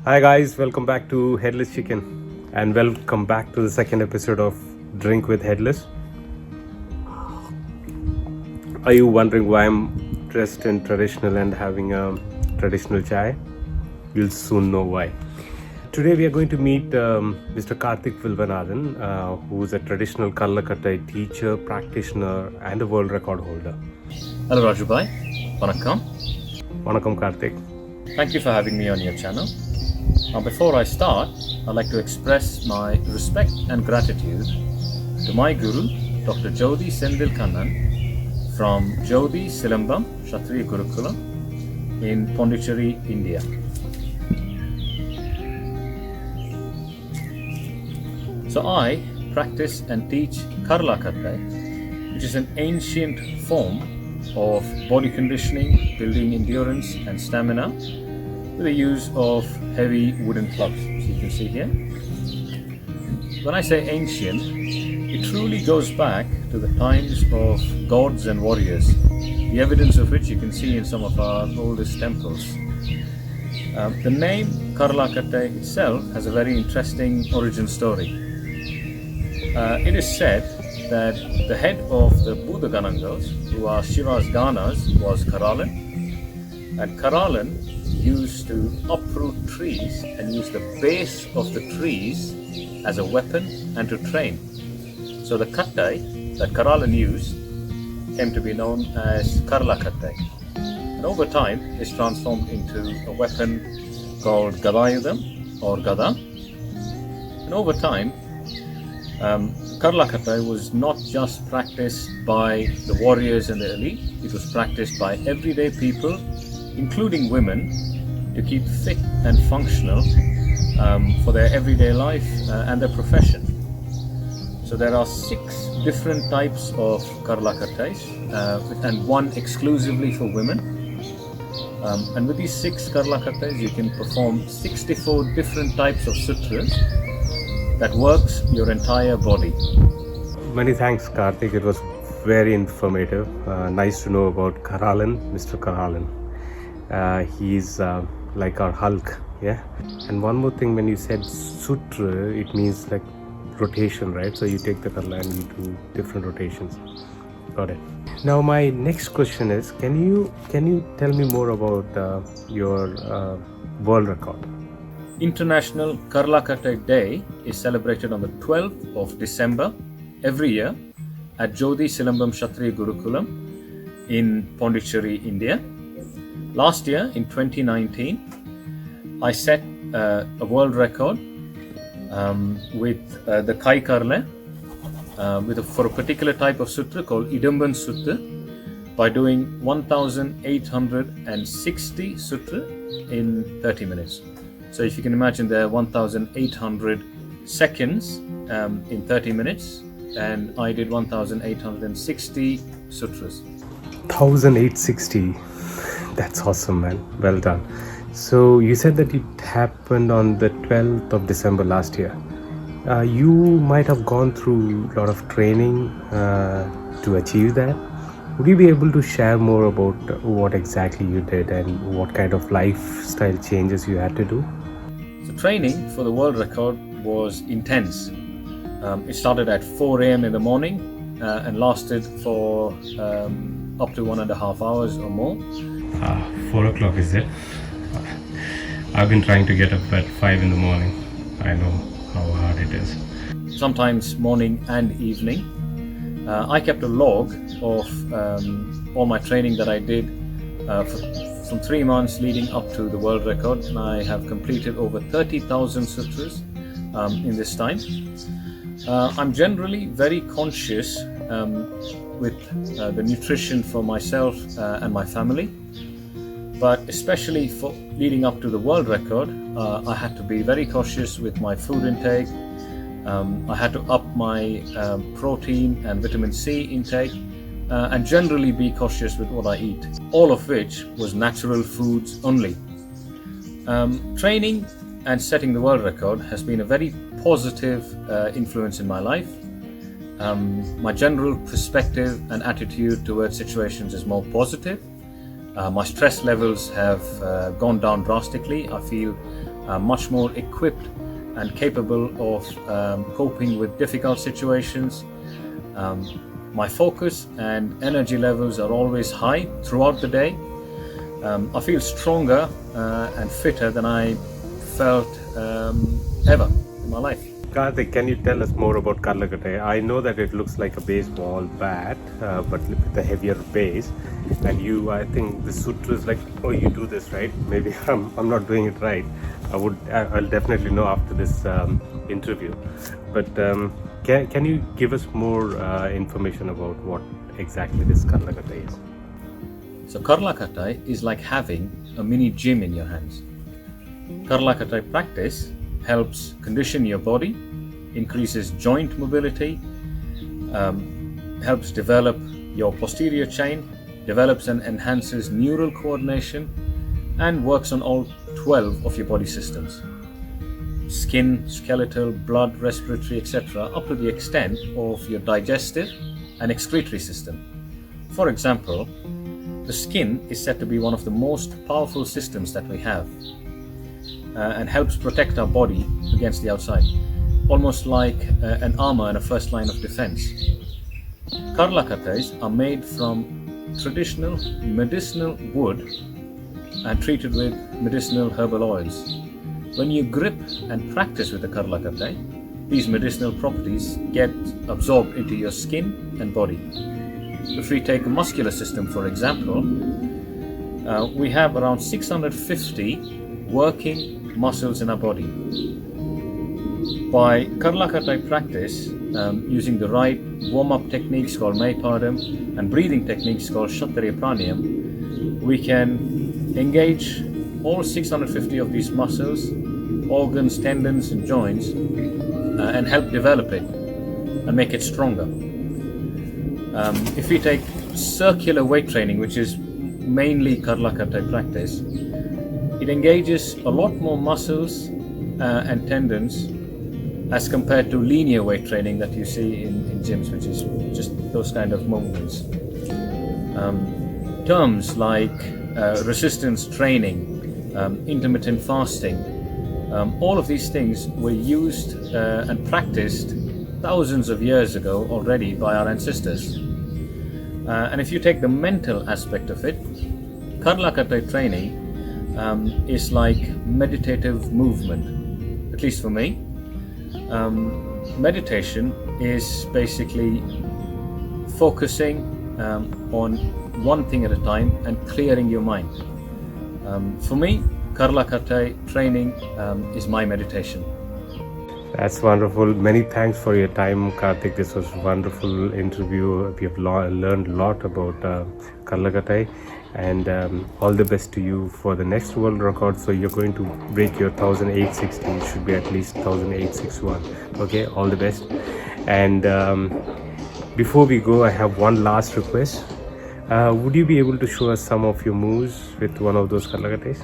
Hi guys, welcome back to Headless Chicken and welcome back to the second episode of Drink with Headless. Are you wondering why I'm dressed in traditional and having a traditional chai? You'll soon know why. Today we are going to meet Mr. Karthik Vilwanathan, who is a traditional Karlakattai teacher, practitioner and a world record holder. Hello Raju Bhai, Vanakkam. Vanakkam Karthik. Thank you for having me on your channel. Now before I start, I'd like to express my respect and gratitude to my guru, Dr. Jodi Sendil Kannan from Jodi Silambam Kshatriya Gurukulam in Pondicherry, India. So I practice and teach Karlakattai, which is an ancient form of body conditioning, building endurance and stamina with the use of heavy wooden clubs, as you can see here. When I say ancient, it truly goes back to the times of gods and warriors, the evidence of which you can see in some of our oldest temples. The name Karlakattai itself has a very interesting origin story. It is said that the head of the Buddha Ganangals, who are Shiva's Ganas, was Karalan, and Karalan used to uproot trees and use the base of the trees as a weapon and to train. So the kattai that Karalan used came to be known as Karlakattai. And over time, it's transformed into a weapon called Gadayudam or Gada. And over time, Karlakattai was not just practiced by the warriors and the elite, it was practiced by everyday people, including women, to keep fit and functional for their everyday life and their profession. So there are 6 different types of Karlakattais and one exclusively for women. And with these 6 Karlakattais, you can perform 64 different types of sutras that works your entire body. Many thanks Karthik, it was very informative. Nice to know about Karalan, Mr. Karalan. He's like our Hulk, yeah? And one more thing, when you said sutra, it means like rotation, right? So you take the Karla and you do different rotations. Got it. Now my next question is, can you tell me more about your world record? International Karlakattai Day is celebrated on the 12th of December every year at Jodi Silambam Kshatriya Gurukulam in Pondicherry, India. Last year, in 2019, I set a world record with the Kai Karle for a particular type of sutra called Idamban Sutra by doing 1,860 sutra in 30 minutes. So if you can imagine, there are 1,800 seconds in 30 minutes, and I did 1,860 sutras. 1,860. That's awesome, man. Well done. So you said that it happened on the 12th of December last year. You might have gone through a lot of training to achieve that. Would you be able to share more about what exactly you did and what kind of lifestyle changes you had to do? So training for the world record was intense. It started at 4 a.m. in the morning and lasted for up to 1.5 hours or more. 4 o'clock is it? I've been trying to get up at 5 in the morning. I know how hard it is. Sometimes morning and evening. I kept a log of all my training that I did from 3 months leading up to the world record, and I have completed over 30,000 sutras in this time. I'm generally very conscious with the nutrition for myself and my family, but especially for leading up to the world record, I had to be very cautious with my food intake. I had to up my protein and vitamin C intake and generally be cautious with what I eat, all of which was natural foods only. Training and setting the world record has been a very positive influence in my life. My general perspective and attitude towards situations is more positive. My stress levels have gone down drastically. I feel much more equipped and capable of coping with difficult situations. My focus and energy levels are always high throughout the day. I feel stronger and fitter than I felt ever in my life. Karthik, can you tell us more about Karlakattai? I know that it looks like a baseball bat, but with a heavier base. And I think the sutra is like, oh, you do this, right? Maybe I'm not doing it right. I'll definitely know after this interview. But can you give us more information about what exactly this Karlakattai is? So Karlakattai is like having a mini gym in your hands. Karlakattai practice helps condition your body, increases joint mobility, helps develop your posterior chain, develops and enhances neural coordination, and works on all 12 of your body systems: skin, skeletal, blood, respiratory, etc., up to the extent of your digestive and excretory system. For example, the skin is said to be one of the most powerful systems that we have, and helps protect our body against the outside, almost like an armor and a first line of defense. Karlakattais are made from traditional medicinal wood and treated with medicinal herbal oils. When you grip and practice with the Karlakattai, these medicinal properties get absorbed into your skin and body. If we take a muscular system, for example, we have around 650 working muscles in our body. By Karlakattai practice, using the right warm-up techniques called Maipadam and breathing techniques called Kshatriya Pranayam, we can engage all 650 of these muscles, organs, tendons and joints, and help develop it and make it stronger. If we take circular weight training, which is mainly Karlakattai practice, it engages a lot more muscles and tendons as compared to linear weight training that you see in gyms, which is just those kind of movements. Terms like resistance training, intermittent fasting, all of these things were used and practiced thousands of years ago already by our ancestors. And if you take the mental aspect of it, Karlakattai training is like meditative movement, at least for me. Meditation is basically focusing on one thing at a time and clearing your mind. For me, Karlakattai training is my meditation. That's wonderful. Many thanks for your time, Karthik. This was a wonderful interview. We have learned a lot about Karlakattai, and all the best to you for the next world record. So you're going to break your 1860. It should be at least 1861. Okay, all the best. And before we go, I have one last request. Would you be able to show us some of your moves with one of those Karlakattais?